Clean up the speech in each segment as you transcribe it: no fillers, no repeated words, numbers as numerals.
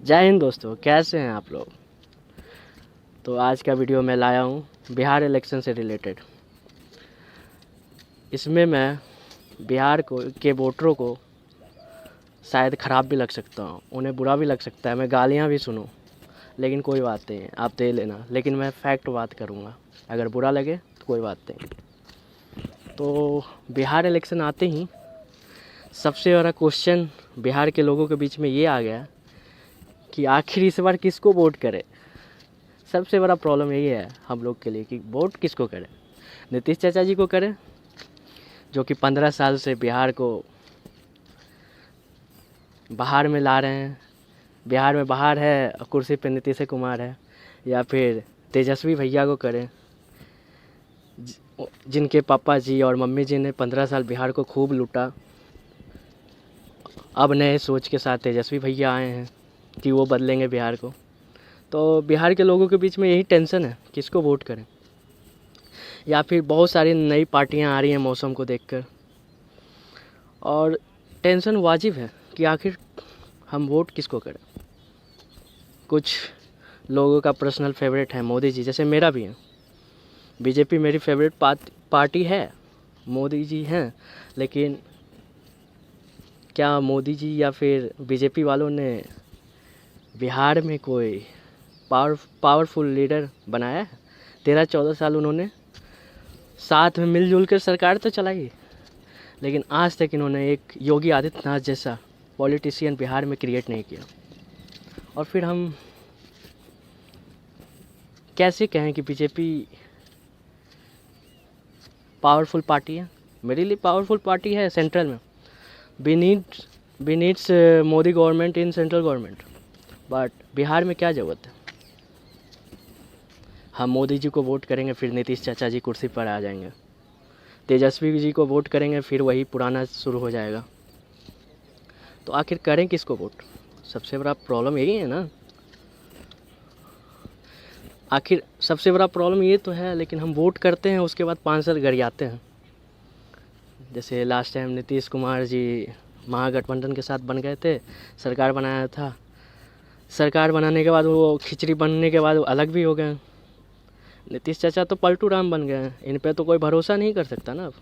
जय हिंद दोस्तों, कैसे हैं आप लोग। तो आज का वीडियो मैं लाया हूँ बिहार इलेक्शन से रिलेटेड। इसमें मैं बिहार के वोटरों को शायद ख़राब भी लग सकता हूँ, उन्हें बुरा भी लग सकता है, मैं गालियाँ भी सुनूँ, लेकिन कोई बात नहीं, आप दे लेना। लेकिन मैं फैक्ट बात करूँगा, अगर बुरा लगे तो कोई बात नहीं। तो बिहार इलेक्शन आते ही सबसे बड़ा क्वेश्चन बिहार के लोगों के बीच में ये आ गया कि आखिर इस बार किसको वोट करें। सबसे बड़ा प्रॉब्लम यही है हम लोग के लिए कि वोट किसको करें। नीतीश चाचा जी को करें, जो कि 15 साल से बिहार को बाहर में ला रहे हैं। बिहार में बाहर है, कुर्सी पे नीतीश कुमार है। या फिर तेजस्वी भैया को करें, जिनके पापा जी और मम्मी जी ने 15 साल बिहार को खूब लूटा। अब नए सोच के साथ तेजस्वी भैया आए हैं कि वो बदलेंगे बिहार को। तो बिहार के लोगों के बीच में यही टेंशन है, किसको वोट करें। या फिर बहुत सारी नई पार्टियां आ रही हैं मौसम को देखकर, और टेंशन वाजिब है कि आखिर हम वोट किसको करें। कुछ लोगों का पर्सनल फेवरेट है मोदी जी, जैसे मेरा भी है। बीजेपी मेरी फेवरेट पार्टी है, मोदी जी हैं। लेकिन क्या मोदी जी या फिर बीजेपी वालों ने बिहार में कोई पावरफुल लीडर बनाया है? 13-14 साल उन्होंने साथ में मिलजुल कर सरकार तो चलाई, लेकिन आज तक इन्होंने एक योगी आदित्यनाथ जैसा पॉलिटिशियन बिहार में क्रिएट नहीं किया। और फिर हम कैसे कहें कि बीजेपी पावरफुल पार्टी है। मेरे लिए पावरफुल पार्टी है सेंट्रल में। We needs Modi government in central government, but Bihar में क्या ज़रूरत है। हम मोदी जी को वोट करेंगे, फिर नीतीश चाचा जी कुर्सी पर आ जाएंगे। तेजस्वी जी को वोट करेंगे, फिर वही पुराना शुरू हो जाएगा। तो आखिर करें किसको वोट? सबसे बड़ा प्रॉब्लम यही है ना। आखिर सबसे बड़ा प्रॉब्लम ये तो है, लेकिन हम वोट करते हैं, उसके बाद 5 साल गरियाते हैं। जैसे लास्ट टाइम नीतीश कुमार जी महागठबंधन के साथ बन गए थे, सरकार बनाया था। सरकार बनाने के बाद वो खिचड़ी बनने के बाद वो अलग भी हो गए। नीतीश चाचा तो पलटू राम बन गए हैं, इन पे तो कोई भरोसा नहीं कर सकता ना अब।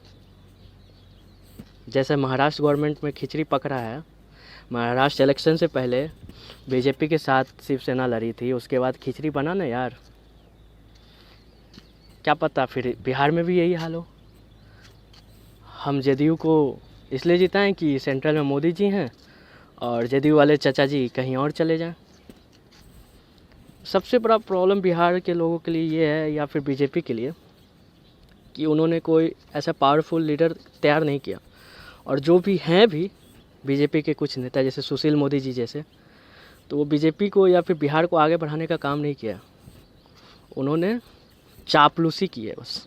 जैसे महाराष्ट्र गवर्नमेंट में खिचड़ी पक रहा है। महाराष्ट्र इलेक्शन से पहले बीजेपी के साथ शिवसेना लड़ी थी, उसके बाद खिचड़ी बना ना यार। क्या पता फिर बिहार में भी यही हाल हो। हम जदयू को इसलिए जिताएं कि सेंट्रल में मोदी जी हैं, और जदयू वाले चाचा जी कहीं और चले जाएं। सबसे बड़ा प्रॉब्लम बिहार के लोगों के लिए ये है, या फिर बीजेपी के लिए, कि उन्होंने कोई ऐसा पावरफुल लीडर तैयार नहीं किया। और जो भी हैं भी बीजेपी के कुछ नेता, जैसे सुशील मोदी जी जैसे, तो वो बीजेपी को या फिर बिहार को आगे बढ़ाने का काम नहीं किया। उन्होंने चापलूसी की है, बस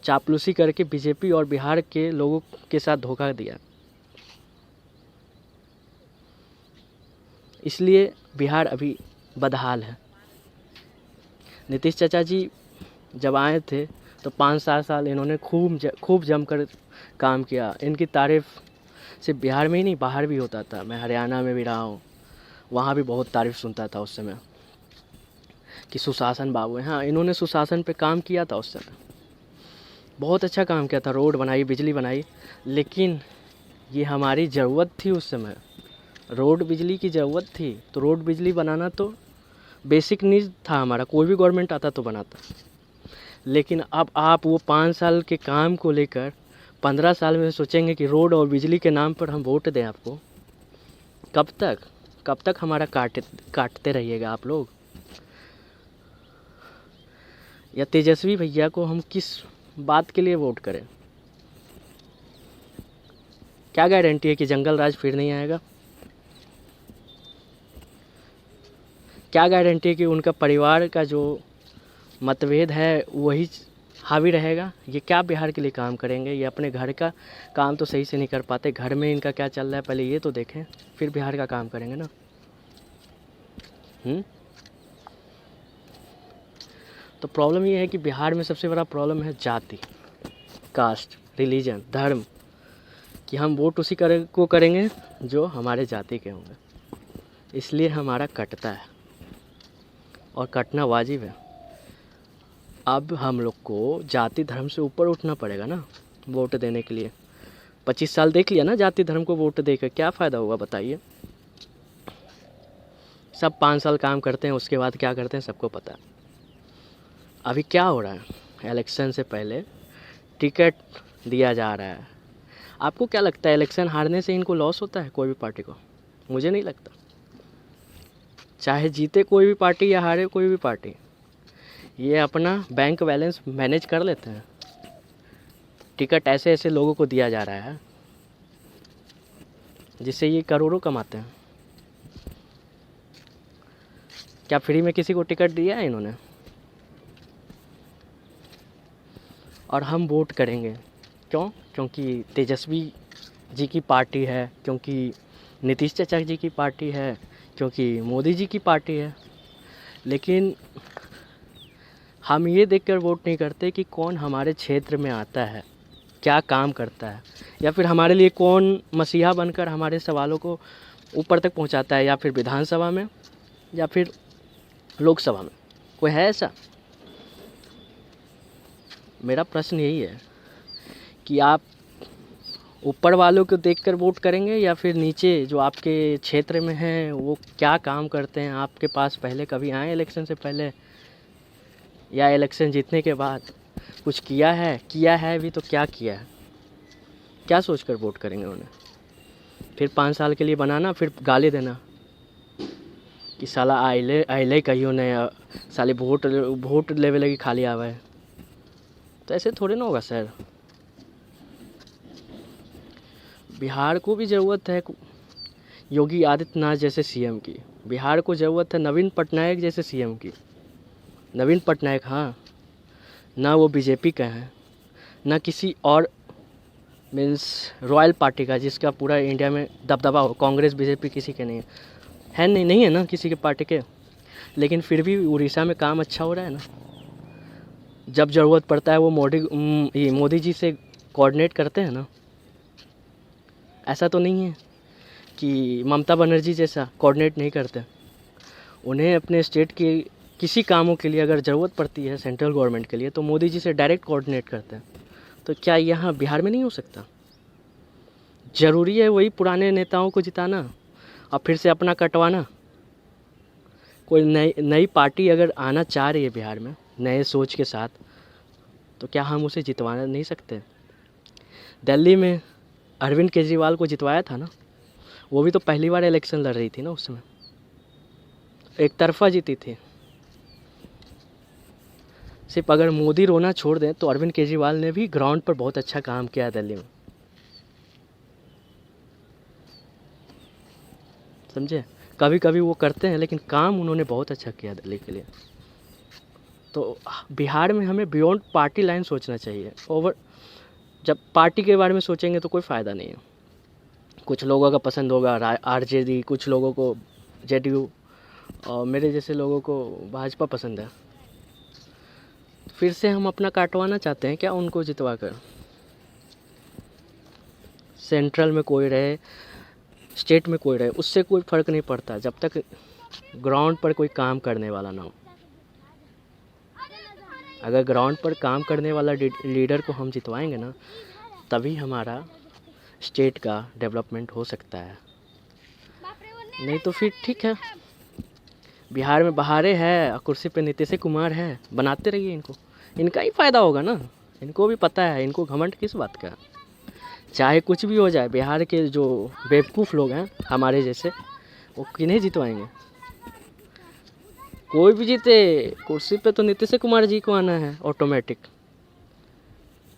चापलूसी करके बीजेपी और बिहार के लोगों के साथ धोखा दिया। इसलिए बिहार अभी बदहाल है। नीतीश चाचा जी जब आए थे तो 5-7 साल इन्होंने खूब जमकर काम किया। इनकी तारीफ़ सिर्फ बिहार में ही नहीं, बाहर भी होता था। मैं हरियाणा में भी रहा हूँ, वहाँ भी बहुत तारीफ़ सुनता था उस समय कि सुशासन बाबू हैं। हाँ, इन्होंने सुशासन पे काम किया था उस समय, बहुत अच्छा काम किया था। रोड बनाई, बिजली बनाई, लेकिन ये हमारी ज़रूरत थी उस समय। रोड बिजली की ज़रूरत थी, तो रोड बिजली बनाना तो बेसिक नीड था हमारा, कोई भी गवर्नमेंट आता तो बनाता। लेकिन अब आप वो 5 साल के काम को लेकर 15 साल में सोचेंगे कि रोड और बिजली के नाम पर हम वोट दें आपको। कब तक हमारा काटते रहिएगा आप लोग। या तेजस्वी भैया को हम किस बात के लिए वोट करें? क्या गारंटी है कि जंगल राज फिर नहीं आएगा? क्या गारंटी है कि उनका परिवार का जो मतभेद है वही हावी रहेगा? ये क्या बिहार के लिए काम करेंगे? ये अपने घर का काम तो सही से नहीं कर पाते। घर में इनका क्या चल रहा है पहले ये तो देखें, फिर बिहार का काम करेंगे ना। तो प्रॉब्लम ये है कि बिहार में सबसे बड़ा प्रॉब्लम है जाति, कास्ट, रिलीजन, धर्म, कि हम वोट उसी को करेंगे जो हमारे जाति के होंगे। इसलिए हमारा कटता है और कटना वाजिब है। अब हम लोग को जाति धर्म से ऊपर उठना पड़ेगा ना वोट देने के लिए। 25 साल देख लिया ना जाति धर्म को वोट देकर, क्या फ़ायदा हुआ बताइए। सब 5 साल काम करते हैं, उसके बाद क्या करते हैं सबको पता है। अभी क्या हो रहा है, इलेक्शन से पहले टिकट दिया जा रहा है। आपको क्या लगता है इलेक्शन हारने से इनको लॉस होता है कोई भी पार्टी को? मुझे नहीं लगता। चाहे जीते कोई भी पार्टी या हारे कोई भी पार्टी, ये अपना बैंक बैलेंस मैनेज कर लेते हैं। टिकट ऐसे ऐसे लोगों को दिया जा रहा है जिससे ये करोड़ों कमाते हैं। क्या फ्री में किसी को टिकट दिया है इन्होंने? और हम वोट करेंगे क्यों? क्योंकि तेजस्वी जी की पार्टी है, क्योंकि नीतीश चाचा जी की पार्टी है, क्योंकि मोदी जी की पार्टी है। लेकिन हम ये देखकर वोट नहीं करते कि कौन हमारे क्षेत्र में आता है, क्या काम करता है, या फिर हमारे लिए कौन मसीहा बनकर हमारे सवालों को ऊपर तक पहुंचाता है, या फिर विधानसभा में या फिर लोकसभा में। कोई है ऐसा? मेरा प्रश्न यही है कि आप ऊपर वालों को देखकर वोट करेंगे या फिर नीचे जो आपके क्षेत्र में हैं वो क्या काम करते हैं, आपके पास पहले कभी आए इलेक्शन से पहले या इलेक्शन जीतने के बाद कुछ किया है भी तो क्या किया है, क्या सोचकर वोट करेंगे उन्हें? फिर 5 साल के लिए बनाना, फिर गाली देना कि साला आइले कहियो ने साले वोट लेवे लगी खाली आवा है। तो ऐसे थोड़े ना होगा सर। बिहार को भी ज़रूरत है योगी आदित्यनाथ जैसे सीएम की। बिहार को ज़रूरत है नवीन पटनायक जैसे सीएम की। नवीन पटनायक, हाँ, ना वो बीजेपी का है ना किसी और मीन्स रॉयल पार्टी का जिसका पूरा इंडिया में दबदबा हो। कांग्रेस बीजेपी किसी के नहीं है, नहीं है ना किसी के पार्टी के। लेकिन फिर भी उड़ीसा में काम अच्छा हो रहा है ना। जब ज़रूरत पड़ता है वो मोदी जी से कोऑर्डिनेट करते हैं ना। ऐसा तो नहीं है कि ममता बनर्जी जैसा कोऑर्डिनेट नहीं करते। उन्हें अपने स्टेट के किसी कामों के लिए अगर ज़रूरत पड़ती है सेंट्रल गवर्नमेंट के लिए तो मोदी जी से डायरेक्ट कोऑर्डिनेट करते हैं। तो क्या यहाँ बिहार में नहीं हो सकता? ज़रूरी है वही पुराने नेताओं को जिताना और फिर से अपना कटवाना? कोई नई पार्टी अगर आना चाह रही है बिहार में नए सोच के साथ, तो क्या हम उसे जितवा नहीं सकते? दिल्ली में अरविंद केजरीवाल को जितवाया था ना, वो भी तो पहली बार इलेक्शन लड़ रही थी ना, उस समय एक तरफा जीती थी। सिर्फ अगर मोदी रोना छोड़ दें तो अरविंद केजरीवाल ने भी ग्राउंड पर बहुत अच्छा काम किया दिल्ली में, समझे? कभी कभी वो करते हैं लेकिन काम उन्होंने बहुत अच्छा किया दिल्ली के लिए। तो बिहार में हमें बियॉन्ड पार्टी लाइन सोचना चाहिए। जब पार्टी के बारे में सोचेंगे तो कोई फ़ायदा नहीं है। कुछ लोगों का पसंद होगा आरजेडी, कुछ लोगों को जेडीयू, और मेरे जैसे लोगों को भाजपा पसंद है। फिर से हम अपना काटवाना चाहते हैं क्या उनको जितवा कर? सेंट्रल में कोई रहे, स्टेट में कोई रहे, उससे कोई फ़र्क नहीं पड़ता जब तक ग्राउंड पर कोई काम करने वाला ना हो। अगर ग्राउंड पर काम करने वाला लीडर को हम जितवाएंगे ना, तभी हमारा स्टेट का डेवलपमेंट हो सकता है। नहीं तो फिर ठीक है, बिहार में बहारे है और कुर्सी पे नीतीश कुमार है, बनाते रहिए इनको, इनका ही फ़ायदा होगा ना। इनको भी पता है, इनको घमंड किस बात का। चाहे कुछ भी हो जाए, बिहार के जो बेवकूफ़ लोग हैं हमारे जैसे, वो किन्हें जितवाएंगे? कोई भी जीते, कुर्सी पे तो नीतीश कुमार जी को आना है ऑटोमेटिक।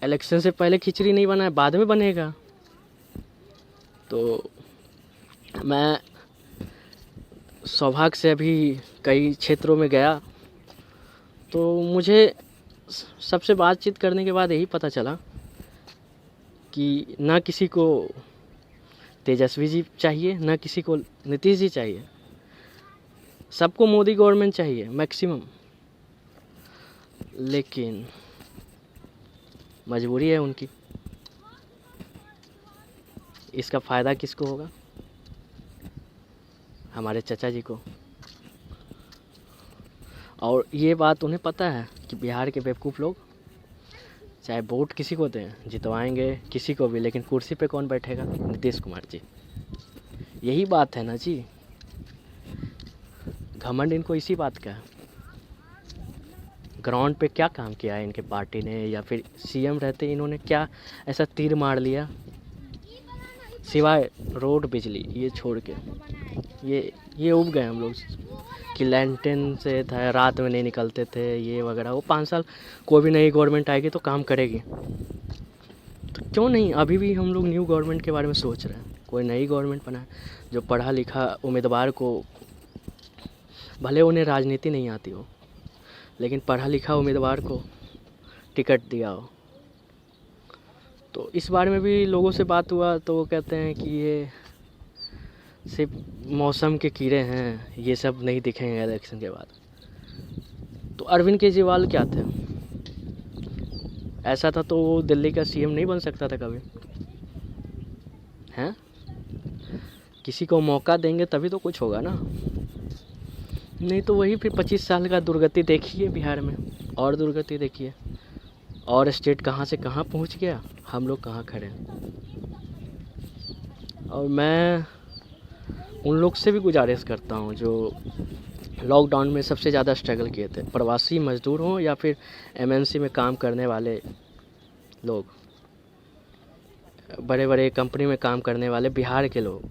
इलेक्शन से पहले खिचड़ी नहीं बना है, बाद में बनेगा। तो मैं सौभाग्य से अभी कई क्षेत्रों में गया तो मुझे सबसे बातचीत करने के बाद यही पता चला कि ना किसी को तेजस्वी जी चाहिए, ना किसी को नीतीश जी चाहिए, सबको मोदी गवर्नमेंट चाहिए मैक्सिमम। लेकिन मजबूरी है उनकी, इसका फ़ायदा किसको होगा? हमारे चचा जी को। और ये बात उन्हें पता है कि बिहार के बेवकूफ़ लोग चाहे वोट किसी को दें, जितवाएंगे किसी को भी, लेकिन कुर्सी पे कौन बैठेगा? नीतीश कुमार जी। यही बात है ना जी, घमंड इनको इसी बात का है। ग्राउंड पे क्या काम किया है इनके पार्टी ने, या फिर सीएम रहते इन्होंने क्या ऐसा तीर मार लिया, सिवाय रोड बिजली ये छोड़ के। ये उब गए हम लोग कि लैंटेन से था, रात में नहीं निकलते थे ये वगैरह। वो 5 साल कोई भी नई गवर्नमेंट आएगी तो काम करेगी, तो क्यों नहीं अभी भी हम लोग न्यू गवर्नमेंट के बारे में सोच रहे हैं। कोई नई गवर्नमेंट बनाए जो पढ़ा लिखा उम्मीदवार को, भले उन्हें राजनीति नहीं आती हो, लेकिन पढ़ा लिखा उम्मीदवार को टिकट दिया हो। तो इस बारे में भी लोगों से बात हुआ तो वो कहते हैं कि ये सिर्फ मौसम के कीड़े हैं, ये सब नहीं दिखेंगे इलेक्शन के बाद। तो अरविंद केजरीवाल क्या थे? ऐसा था तो वो दिल्ली का सीएम नहीं बन सकता था कभी, हैं? किसी को मौका देंगे तभी तो कुछ होगा ना, नहीं तो वही फिर 25 साल का दुर्गति देखिए बिहार में, और दुर्गति देखिए, और स्टेट कहाँ से कहाँ पहुँच गया, हम लोग कहाँ खड़े हैं। और मैं उन लोग से भी गुजारिश करता हूँ जो लॉकडाउन में सबसे ज़्यादा स्ट्रगल किए थे, प्रवासी मजदूर हों या फिर एमएनसी में काम करने वाले लोग, बड़े बड़े कंपनी में काम करने वाले बिहार के लोग,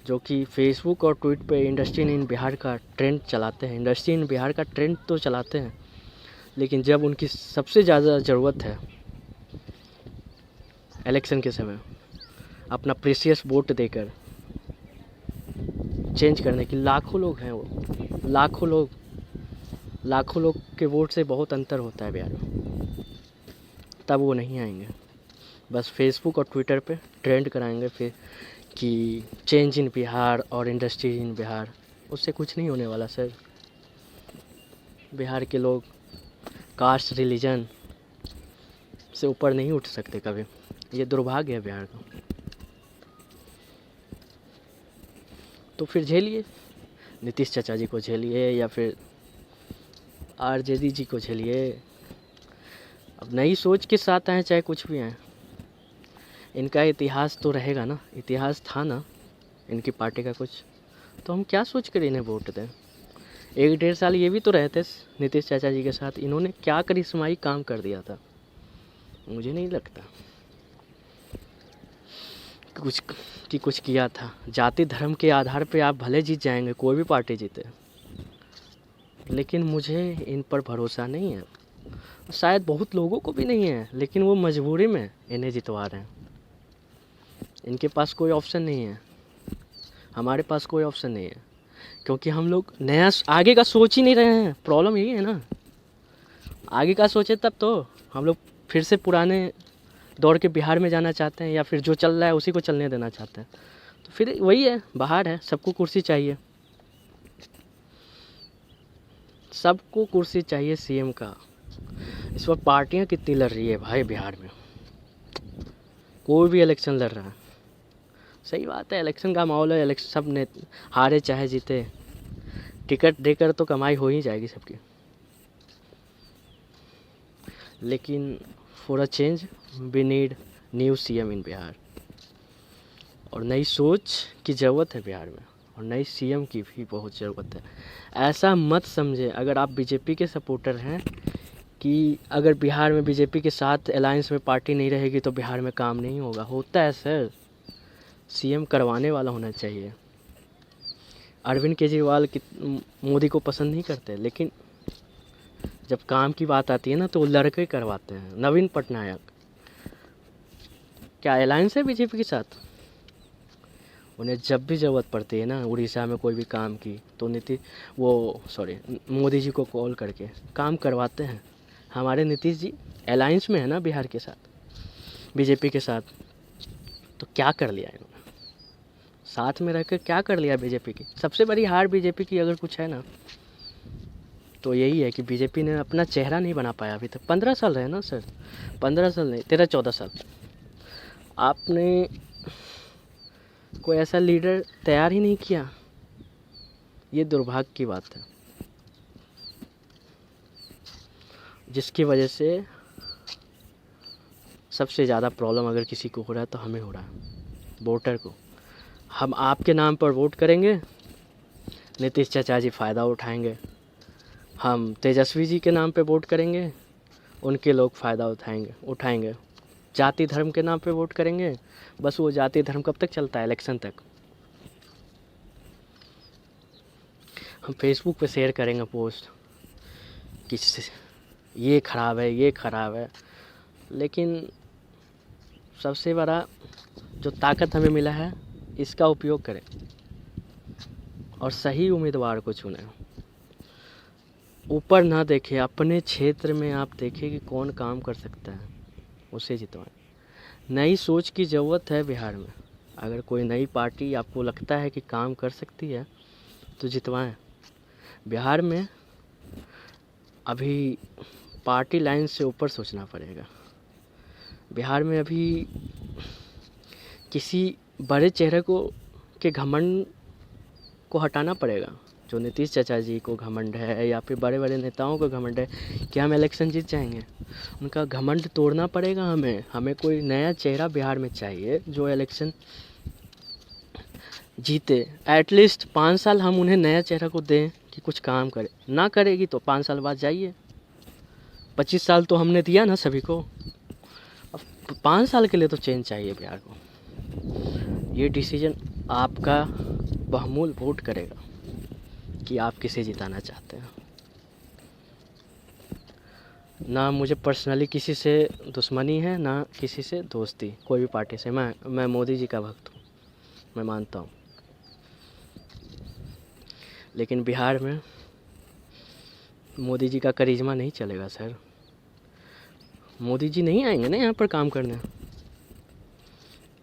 जो कि फेसबुक और ट्वीट पे इंडस्ट्री इन बिहार का ट्रेंड चलाते हैं। इंडस्ट्री इन बिहार का ट्रेंड तो चलाते हैं, लेकिन जब उनकी सबसे ज़्यादा ज़रूरत है इलेक्शन के समय अपना प्रीशियस वोट देकर चेंज करने की, लाखों लोग हैं वो, लाखों लोग के वोट से बहुत अंतर होता है बिहार में, तब वो नहीं आएंगे। बस फेसबुक और ट्विटर पे ट्रेंड कराएंगे फिर कि चेंज इन बिहार और इंडस्ट्री इन बिहार। उससे कुछ नहीं होने वाला सर। बिहार के लोग कास्ट रिलीजन से ऊपर नहीं उठ सकते कभी, ये दुर्भाग्य है बिहार का। तो फिर झेलिए, नीतीश चाचा जी को झेलिए या फिर आरजेडी जी को झेलिए। अब नई सोच के साथ आए चाहे कुछ भी आए, इनका इतिहास तो रहेगा ना, इतिहास था ना इनकी पार्टी का कुछ, तो हम क्या सोच कर इन्हें वोट दें। 1-1.5 साल ये भी तो रहे थे नीतीश चाचा जी के साथ, इन्होंने क्या करिश्माई काम कर दिया था? मुझे नहीं लगता कुछ किया था। जाति धर्म के आधार पे आप भले जीत जाएंगे, कोई भी पार्टी जीते, लेकिन मुझे इन पर भरोसा नहीं है, शायद बहुत लोगों को भी नहीं है, लेकिन वो मजबूरी में इन्हें जितवा रहे हैं। इनके पास कोई ऑप्शन नहीं है, हमारे पास कोई ऑप्शन नहीं है, क्योंकि हम लोग नया आगे का सोच ही नहीं रहे हैं। प्रॉब्लम यही है ना, आगे का सोचे तब तो। हम लोग फिर से पुराने दौड़ के बिहार में जाना चाहते हैं, या फिर जो चल रहा है उसी को चलने देना चाहते हैं। तो फिर वही है, बाहर है, सबको कुर्सी चाहिए, सबको कुर्सी चाहिए सीएम का। इस वक्त पार्टियां कितनी लड़ रही है भाई बिहार में, कोई भी इलेक्शन लड़ रहा है। सही बात है, इलेक्शन का माहौल है, इलेक्शन सब ने हारे चाहे जीते, टिकट देकर तो कमाई हो ही जाएगी सबकी। लेकिन for a change we need new CM in Bihar, और नई सोच की ज़रूरत है बिहार में, और नई सीएम की भी बहुत ज़रूरत है। ऐसा मत समझे अगर आप बीजेपी के सपोर्टर हैं कि अगर बिहार में बीजेपी के साथ अलायंस में पार्टी नहीं रहेगी तो बिहार में काम नहीं होगा। होता है सर, सीएम करवाने वाला होना चाहिए। अरविंद केजरीवाल मोदी को पसंद नहीं करते, लेकिन जब काम की बात आती है ना तो वो लड़के करवाते हैं। नवीन पटनायक क्या अलायंस है बीजेपी के साथ? उन्हें जब भी ज़रूरत पड़ती है ना उड़ीसा में कोई भी काम की, तो मोदी जी को कॉल करके काम करवाते हैं। हमारे नीतीश जी अलायंस में है ना बिहार के साथ, बीजेपी के साथ, तो क्या कर लिया इन्होंने? साथ में रहकर क्या कर लिया बीजेपी की? सबसे बड़ी हार बीजेपी की अगर कुछ है ना तो यही है कि बीजेपी ने अपना चेहरा नहीं बना पाया अभी तक। 15 साल रहे ना सर, 15 साल नहीं, 13-14 साल आपने कोई ऐसा लीडर तैयार ही नहीं किया ये दुर्भाग्य की बात है, जिसकी वजह से सबसे ज़्यादा प्रॉब्लम अगर किसी को हो रहा है तो हमें हो रहा है, वोटर को। हम आपके नाम पर वोट करेंगे, नीतीश चाचा जी फ़ायदा उठाएंगे। हम तेजस्वी जी के नाम पे वोट करेंगे, उनके लोग फ़ायदा उठाएंगे। जाति धर्म के नाम पे वोट करेंगे, बस वो जाति धर्म कब तक चलता है? इलेक्शन तक। हम फेसबुक पे शेयर करेंगे पोस्ट कि ये ख़राब है, लेकिन सबसे बड़ा जो ताकत हमें मिला है इसका उपयोग करें और सही उम्मीदवार को चुनें। ऊपर ना देखें, अपने क्षेत्र में आप देखें कि कौन काम कर सकता है, उसे जितवाएं। नई सोच की ज़रूरत है बिहार में। अगर कोई नई पार्टी आपको लगता है कि काम कर सकती है तो जितवाएं। बिहार में अभी पार्टी लाइन से ऊपर सोचना पड़ेगा। बिहार में अभी किसी बड़े चेहरे के घमंड को हटाना पड़ेगा। जो नीतीश चाचा जी को घमंड है या फिर बड़े बड़े नेताओं को घमंड है कि हम इलेक्शन जीत जाएंगे, उनका घमंड तोड़ना पड़ेगा हमें कोई नया चेहरा बिहार में चाहिए जो इलेक्शन जीते। एटलीस्ट 5 साल हम उन्हें नया चेहरा को दें कि कुछ काम करे। ना करेगी तो 5 साल बाद जाइए। 25 साल तो हमने दिया ना सभी को, अब 5 साल के लिए तो चेंज चाहिए बिहार को। ये डिसीजन आपका बहुमूल्य वोट करेगा कि आप किसे जिताना चाहते हैं। ना मुझे पर्सनली किसी से दुश्मनी है, ना किसी से दोस्ती, कोई भी पार्टी से। मैं मोदी जी का भक्त हूँ, मैं मानता हूँ। लेकिन बिहार में मोदी जी का करिश्मा नहीं चलेगा सर। मोदी जी नहीं आएंगे ना यहाँ पर काम करने,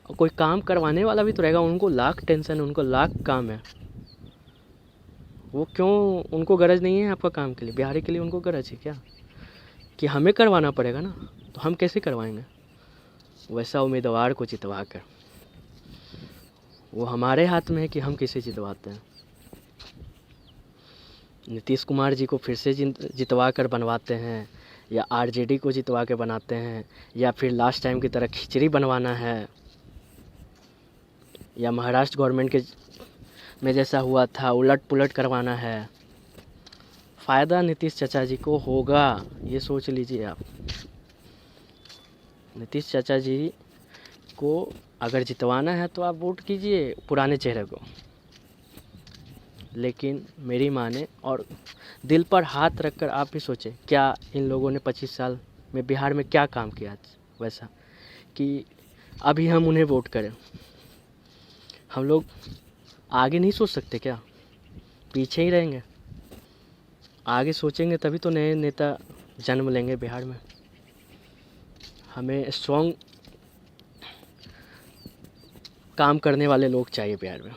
और कोई काम करवाने वाला भी तो रहेगा। उनको लाख टेंशन, उनको लाख काम है। वो क्यों, उनको गरज नहीं है आपका काम के लिए? बिहारी के लिए उनको गरज है क्या कि हमें करवाना पड़ेगा ना? तो हम कैसे करवाएंगे? वैसा उम्मीदवार को जितवा कर, वो हमारे हाथ में है कि हम किसे जितवाते हैं। नीतीश कुमार जी को फिर से जितवा कर बनवाते हैं, या आरजेडी को जितवा के बनाते हैं, या फिर लास्ट टाइम की तरह खिचड़ी बनवाना है, या महाराष्ट्र गवर्नमेंट के में जैसा हुआ था उलट पुलट करवाना है। फ़ायदा नीतीश चाचा जी को होगा, ये सोच लीजिए आप। नीतीश चाचा जी को अगर जितवाना है तो आप वोट कीजिए पुराने चेहरे को, लेकिन मेरी माने और दिल पर हाथ रखकर आप भी सोचें, क्या इन लोगों ने 25 साल में बिहार में क्या काम किया वैसा कि अभी हम उन्हें वोट करें? हम लोग आगे नहीं सोच सकते क्या? पीछे ही रहेंगे? आगे सोचेंगे तभी तो नए नेता जन्म लेंगे बिहार में। हमें स्ट्रॉन्ग काम करने वाले लोग चाहिए बिहार में।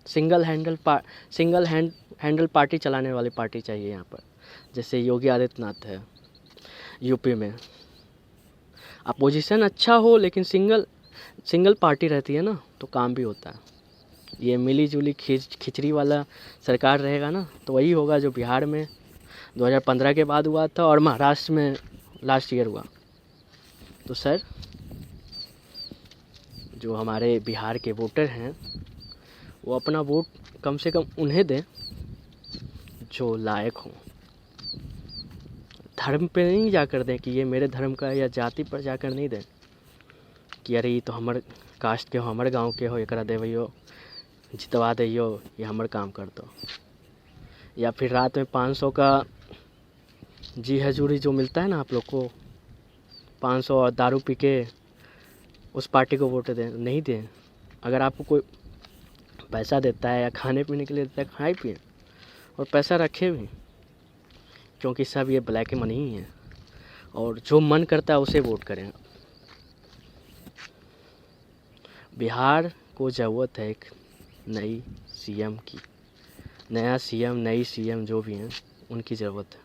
सिंगल हैंडल पार्टी चलाने वाली पार्टी चाहिए यहाँ पर, जैसे योगी आदित्यनाथ है यूपी में। अपोजिशन अच्छा हो लेकिन सिंगल पार्टी रहती है ना, तो काम भी होता है। ये मिली जुली खिचड़ी वाला सरकार रहेगा ना, तो वही होगा जो बिहार में 2015 के बाद हुआ था और महाराष्ट्र में लास्ट ईयर हुआ। तो सर, जो हमारे बिहार के वोटर हैं वो अपना वोट कम से कम उन्हें दें जो लायक हों। धर्म पे नहीं जाकर दें कि ये मेरे धर्म का है, या जाति पर जाकर नहीं दें कि अरे ये तो हमारे कास्ट के हो, हमारे गांव के हो, एकरा देवैयो जितवा दियो, ये हमारे काम कर दो। या फिर रात में 500 का जी हजूरी जो मिलता है ना आप लोग को, 500 और दारू पी के उस पार्टी को वोट दें, नहीं दें। अगर आपको कोई पैसा देता है या खाने पीने के लिए देता है, खाए पिए और पैसा रखे भी, क्योंकि सब ये ब्लैक मनी ही है, और जो मन करता है उसे वोट करें। बिहार को ज़रूरत है एक नई सीएम की, नया सीएम, नई सीएम जो भी हैं उनकी ज़रूरत है।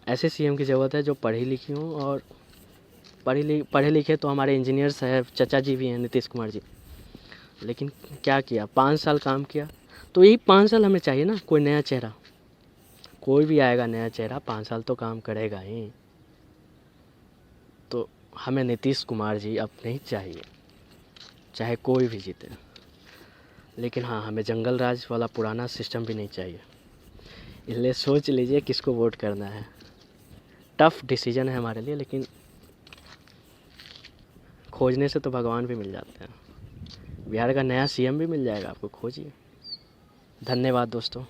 ऐसे सीएम की ज़रूरत है जो पढ़ी लिखी हों, और पढ़े लिखे तो हमारे इंजीनियर साहब चाचा जी भी हैं, नीतीश कुमार जी। लेकिन क्या किया? 5 साल काम किया तो यही 5 साल हमें चाहिए ना, कोई नया चेहरा। कोई भी आएगा नया चेहरा 5 साल तो काम करेगा ही। तो हमें नीतीश कुमार जी अब नहीं चाहिए, चाहे कोई भी जीते। लेकिन हाँ, हमें जंगल राज वाला पुराना सिस्टम भी नहीं चाहिए। इसलिए सोच लीजिए किसको वोट करना है। टफ डिसीजन है हमारे लिए, लेकिन खोजने से तो भगवान भी मिल जाते हैं। बिहार का नया सीएम भी मिल जाएगा आपको, खोजिए। धन्यवाद दोस्तों।